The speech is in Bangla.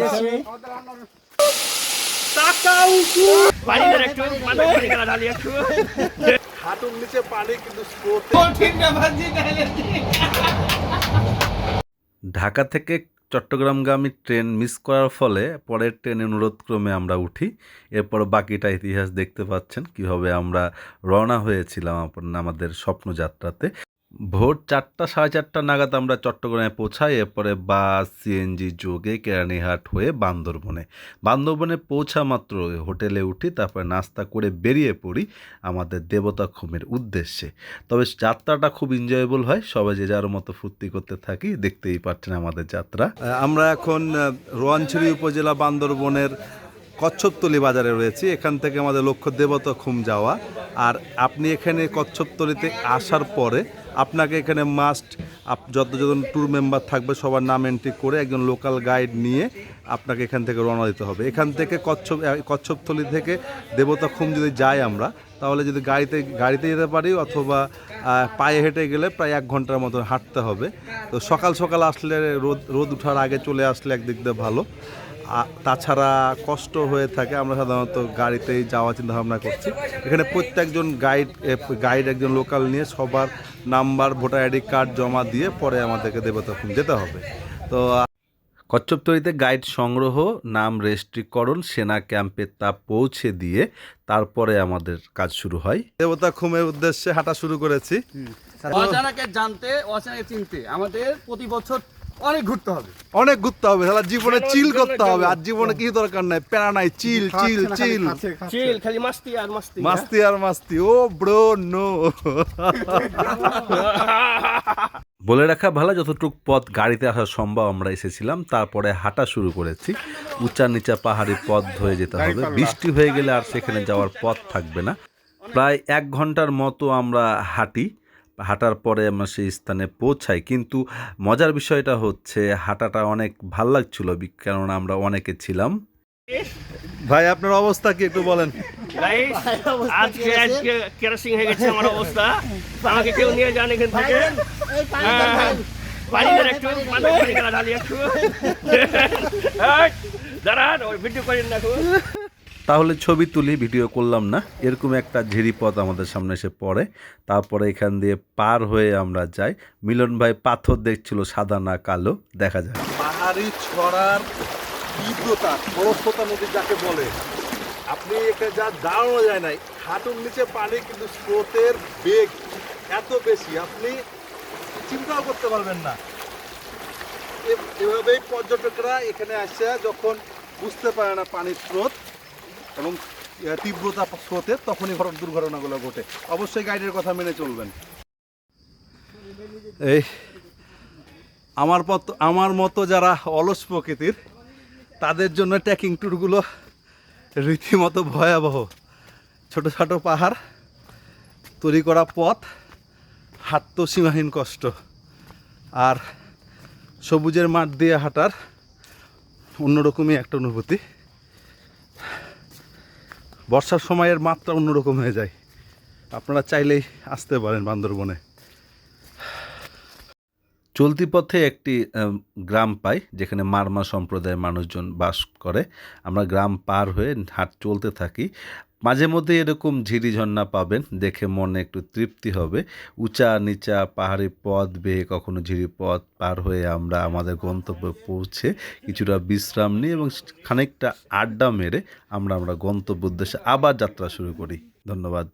আসছি। হাঁটুর নিচে পানি কিন্তু স্রোতে। ঢাকা থেকে চট্টগ্রামগামী ট্রেন মিস করার ফলে পরের ট্রেনে অনুরোধক্রমে আমরা উঠি। এরপর বাকিটা ইতিহাস দেখতে পাচ্ছেন কীভাবে আমরা রওনা হয়েছিলাম আমাদের স্বপ্নযাত্রাতে। ভোর 4টা 4:30 নাগাদ আমরা চট্টগ্রামে পৌঁছাই। এরপরে বাস সিএনজি যোগে কেরানীহাট হয়ে বান্দরবনে পৌঁছা মাত্র হোটেলে উঠি, তারপরে নাস্তা করে বেরিয়ে পড়ি আমাদের দেবতাখুমের উদ্দেশ্যে। তবে যাত্রাটা খুব এনজয়েবল হয়, সবাই যে যার মতো ফুর্তি করতে থাকি, দেখতেই পাচ্ছেন আমাদের যাত্রা। আমরা এখন রোয়াঞ্ছড়ি উপজেলা বান্দরবনের কচ্ছপতলি বাজারে রয়েছি। এখান থেকে আমাদের লক্ষ্য দেবতাখুম যাওয়া। আর আপনি এখানে কচ্ছপতলিতে আসার পরে আপনাকে এখানে যতজন ট্যুর মেম্বার থাকবে সবার নাম এন্ট্রি করে একজন লোকাল গাইড নিয়ে আপনাকে এখান থেকে রওনা দিতে হবে। এখান থেকে কচ্ছপতলি থেকে দেবতাখুম যদি যাই আমরা, তাহলে যদি গাড়িতে যেতে পারি অথবা পায়ে হেঁটে গেলে প্রায় 1 ঘন্টার মতো হাঁটতে হবে। তো সকাল সকাল আসলে রোদ উঠার আগে চলে আসলে একদিক দিয়ে ভালো। তাছাড়া কষ্ট হয়ে থাকে, আমরা সাধারণত গাড়িতেই যাওয়া চিন্তা ভাবনা করছি। এখানে প্রত্যেকজন গাইড একজন লোকাল নিয়ে সবার নাম্বার, ভোটার আইডি কার্ড জমা দিয়ে পরে আমাদেরকে দেবতাখুম যেতে হবে। তো কচ্ছপতলিতে গাইড সংগ্রহ, নাম রেজিস্ট্রিকরণ, সেনা ক্যাম্পে তা পৌঁছে দিয়ে তারপরে আমাদের কাজ শুরু হয়। দেবতাখুমের উদ্দেশ্যে হাঁটা শুরু করেছি। অজানাকে জানতে, অজানাকে চিনতে আমাদের প্রতি বছর অনেক ঘুরতে হবে, তাহলে জীবনে চিল করতে হবে। আর জীবনে কিছু দরকার নাই, প্যারা নাই, চিল চিল চিল চিল, খালি মাস্তি আর মাস্তি। ও ব্রো নো। বলে রাখা ভালো, যতটুকু পথ গাড়িতে আসা সম্ভব আমরা এসেছিলাম। তারপরে হাঁটা শুরু করেছি। উঁচা নিচা পাহাড়ি পথ ধরে যেতে হবে। বৃষ্টি হয়ে গেলে আর সেখানে যাওয়ার পথ থাকবে না। প্রায় 1 ঘন্টার মতো আমরা হাঁটার পরে আমরা সেই স্থানে পৌঁছাই। কিন্তু মজার বিষয়টা হচ্ছে হাঁটাটা অনেক ভাল লাগছিল, কেননা আমরা অনেকে ছিলাম। ভাই আপনার অবস্থা কি একটু বলেন? আজকে কেরোসিন হয়ে গেছে আমার অবস্থা। আমাকে কেউ নিয়ে যান এখান থেকে। দাঁড়ান, ওই ভিডিও করেন না। তাহলে ছবি তুলি, ভিডিও করলাম না। এরকম একটা ঝিরিপথ আমাদের সামনে এসে পড়ে। তারপরে এখান দিয়ে পার হয়ে আমরা যাই। মিলন ভাই পাথর দেখছিল, সাদা না কালো, দেখা যায়। পাহাড়ি ছড়ার তীব্রতা, খরস্রোতা নদী যাকে বলে, আপনি এখানে যা দাঁড়ানো যায় নাই। হাঁটুর নিচে পানি কিন্তু স্রোতের বেগ এত বেশি, আপনি চিন্তাও করতে পারবেন না। এভাবেই পর্যটকরা এখানে আসে যখন বুঝতে পারে না পানির স্রোত এবং তীব্রতা স্রোতে, তখনই দুর্ঘটনাগুলো ঘটে। অবশ্যই গাইডের কথা মেনে চলবেন। এই আমার মতো যারা অলস প্রকৃতির, তাদের জন্য ট্রেকিং ট্যুরগুলো রীতিমতো ভয়াবহ। ছোট ছোট পাহাড়, তৈরি করা পথ, হাঁটতেও সীমাহীন কষ্ট। আর সবুজের মাঠ দিয়ে হাঁটার অন্যরকমই একটা অনুভূতি। বর্ষার সময়ের মাত্রা অন্যরকম হয়ে যায়। আপনারা চাইলেই আসতে পারেন বান্দরবনে। চলতি পথে একটি গ্রাম পাই যেখানে মারমা সম্প্রদায়ের মানুষজন বাস করে। আমরা গ্রাম পার হয়ে চলতে থাকি। মাঝে মধ্যে এরকম ঝিরি ঝর্ণা পাবেন, দেখে মনে একটু তৃপ্তি হবে। উঁচা নিচা পাহাড়ি পথ বেয়ে কখনো ঝিরি পথ পার হয়ে আমরা আমাদের গন্তব্যে পৌঁছে কিছুটা বিশ্রাম নিই এবং খানিকটা আড্ডা মেরে আমরা গন্তব্য উদ্দেশ্যে আবার যাত্রা শুরু করি। ধন্যবাদ।